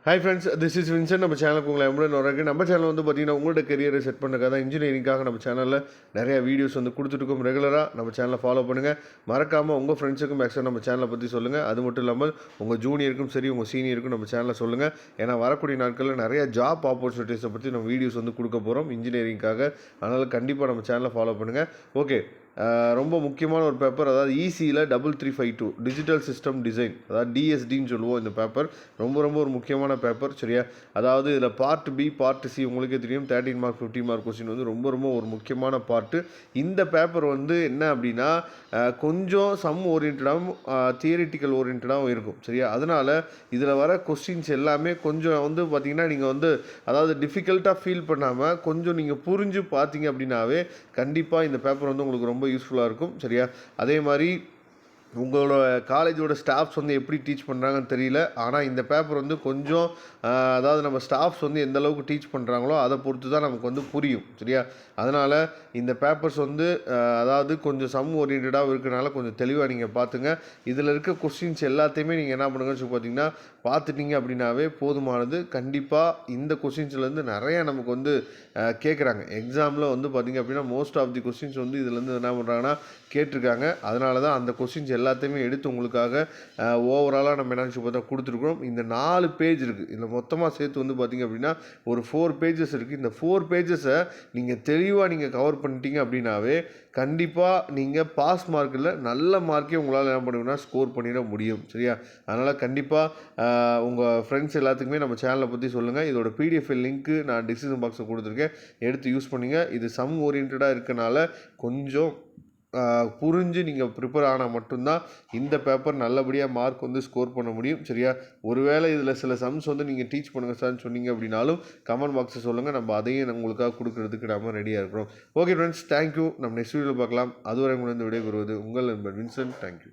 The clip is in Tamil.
Hi friends, this is Vincent. நம்ம சேனலுக்கு உங்களை எவ்வளோ வரக்கு நம்ம சேனல் வந்து பார்த்தீங்கன்னா உங்களோட கரியரை செட் பண்ணுறதுக்காக தான் இன்ஜினியரிங்காக நம்ம சேனலில் நிறைய வீடியோஸ் வந்து கொடுத்துருக்கோம். ரெகுலராக நம்ம சேனலை ஃபாலோ பண்ணுங்கள். மறக்காமல் உங்கள் ஃப்ரெண்ட்ஸுக்கும் மேக்ஸிமம் நம்ம சேனலை பற்றி சொல்லுங்கள். அது மட்டும் இல்லாமல் உங்கள் ஜூனியருக்கும் சரி உங்கள் சீனியருக்கும் நம்ம சேனலை சொல்லுங்கள். ஏன்னா வரக்கூடிய நாட்களில் நிறைய ஜாப் ஆப்பர்ச்சுனிட்டிஸை பற்றி நம்ம வீடியோஸ் வந்து கொடுக்க போகிறோம் இன்ஜினியரிங்காக. அதனால் கண்டிப்பாக நம்ம சேனலை ஃபாலோ பண்ணுங்கள். ஓகே, ரொம்ப முக்கியமான ஒரு பேப்பர், அதாவது ஈசியில் 3352 டிஜிட்டல் சிஸ்டம் டிசைன், அதாவது டிஎஸ்டின்னு சொல்லுவோம். இந்த பேப்பர் ரொம்ப ஒரு முக்கியமான பேப்பர், சரியா? அதாவது இதில் பார்ட் பி பார்ட் சி உங்களுக்கே தெரியும். 13 மார்க் 50 மார்க் கொஸ்டின் வந்து ரொம்ப ஒரு முக்கியமான பார்ட்டு. இந்த பேப்பர் வந்து என்ன அப்படின்னா கொஞ்சம் சம் ஓரியன்டாகவும் தியரிட்டிக்கல் ஓரியன்டாகவும் இருக்கும், சரியா? அதனால் இதில் வர கொஸ்டின்ஸ் எல்லாமே கொஞ்சம் வந்து பார்த்திங்கன்னா நீங்கள் வந்து அதாவது டிஃபிகல்ட்டாக ஃபீல் பண்ணாமல் கொஞ்சம் நீங்கள் புரிஞ்சு பார்த்தீங்க அப்படின்னாவே கண்டிப்பாக இந்த பேப்பர் வந்து உங்களுக்கு ரொம்ப யூஸ்ஃபுல்லாக இருக்கும், சரியா? அதே மாதிரி உங்களோட காலேஜோட ஸ்டாஃப்ஸ் வந்து எப்படி டீச் பண்ணுறாங்கன்னு தெரியல. ஆனால் இந்த பேப்பர் வந்து கொஞ்சம் அதாவது நம்ம ஸ்டாஃப்ஸ் வந்து எந்த அளவுக்கு டீச் பண்ணுறாங்களோ அதை பொறுத்து தான் நமக்கு வந்து புரியும், சரியா? அதனால் இந்த பேப்பர்ஸ் வந்து அதாவது கொஞ்சம் சம் ஓரியன்டாக இருக்கிறனால கொஞ்சம் தெளிவாக நீங்கள் பார்த்துங்க. இதில் இருக்க கொஸ்டின்ஸ் எல்லாத்தையுமே நீங்கள் என்ன பண்ணுங்கன்னு சொல்லி பார்த்தீங்கன்னா பார்த்துட்டீங்க அப்படின்னாவே போதுமானது. கண்டிப்பாக இந்த கொஸ்டின்ஸ்லேருந்து நிறையா நமக்கு வந்து கேட்குறாங்க எக்ஸாமில் வந்து பார்த்திங்க அப்படின்னா மோஸ்ட் ஆஃப் தி கொஸ்டின்ஸ் வந்து இதுலேருந்து என்ன பண்ணுறாங்கன்னா கேட்டிருக்காங்க. அதனால தான் அந்த கொஸ்டின்ஸ் எல்லாத்தையுமே எடுத்து உங்களுக்காக ஓவராலாக நம்ம என்ன பார்த்தா கொடுத்துருக்குறோம். இந்த 4 பேஜ் இருக்குது. இதில் மொத்தமாக சேர்த்து வந்து பார்த்திங்க அப்படின்னா ஒரு 4 பேஜஸ் இருக்குது. இந்த 4 பேஜஸை நீங்கள் தெளிவாக நீங்கள் கவர் பண்ணிட்டீங்க அப்படின்னாவே கண்டிப்பாக நீங்கள் பாஸ் மார்க்கில் நல்ல மார்க்கே உங்களால் என்ன பண்ணுங்கன்னா ஸ்கோர் பண்ணிட முடியும், சரியா? அதனால் கண்டிப்பாக உங்கள் ஃப்ரெண்ட்ஸ் எல்லாத்துக்குமே நம்ம சேனலை பற்றி சொல்லுங்கள். இதோட பிடிஎஃப் லிங்க்கு நான் டிஸ்கிரிப்ஷன் பாக்ஸில் கொடுத்துருக்கேன், எடுத்து யூஸ் பண்ணுங்க. இது சம் ஓரியன்டாக இருக்கனால கொஞ்சம் புரிஞ்சு நீங்கள் ப்ரிப்பேர் ஆனால் மட்டும்தான் இந்த பேப்பர் நல்லபடியாக மார்க் வந்து ஸ்கோர் பண்ண முடியும், சரியா? ஒருவேளை இதில் சில சம்ஸ் வந்து நீங்கள் டீச் பண்ணுங்கள் சார்னு சொன்னீங்க அப்படின்னாலும் கமெண்ட் பாக்ஸில் சொல்லுங்கள். நம்ம அதையும் உங்களுக்காக கொடுக்கறதுக்கு நம்ம ரெடியாக இருக்கிறோம். Okay friends, thank you. நம்ம நெக்ஸ்ட் வீடியோவில் பார்க்கலாம். அதுவரை உங்களுக்கு விடைபெறுவது உங்கள் நண்பர் வின்சென்ட். தேங்க்யூ.